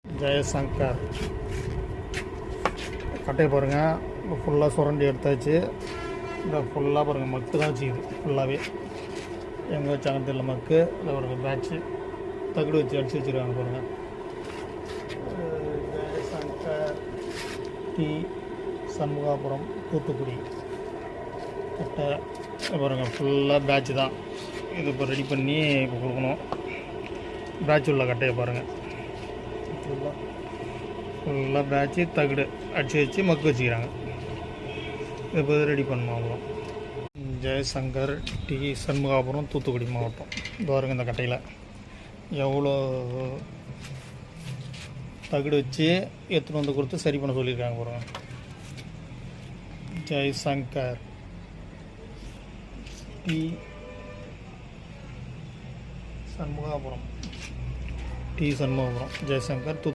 ஜெயசங்கர் கட்டையை பாருங்கள். இப்போ ஃபுல்லாக சுரண்டி எடுத்தாச்சு. இந்த ஃபுல்லாக பாருங்கள் மக்கு தான் வச்சுக்குது. ஃபுல்லாகவே எங்கே வச்சாங்கன்னு தெரியல மக்கு. இதில் பாருங்க பேட்ச்சு தகுடு வச்சு அடித்து வச்சுருக்காங்க பாருங்கள். ஜெயசங்கர் டி சண்முகாபுரம் தூத்துக்குடி கட்டை பாருங்கள். ஃபுல்லாக பேட்ச்சு தான். இது இப்போ ரெடி பண்ணி இப்போ கொடுக்கணும். பேட்ச் உள்ள கட்டையை பாருங்கள். ஃபுல்லாக பேட்ச்சு தகுடு அடித்து வச்சு மக்கு வச்சுக்கிறாங்க. இப்போ ரெடி பண்ணணும் அவ்வளோ. ஜெயசங்கர் டி சண்முகாபுரம் தூத்துக்குடி மாவட்டம். இது பாருங்க இந்த கட்டையில் எவ்வளோ தகுடு வச்சு எடுத்துகிட்டு வந்து கொடுத்து சரி பண்ண சொல்லியிருக்காங்க பாருங்க. ஜெயசங்கர் டி சண்முகாபுரம் ஜெயசங்கர்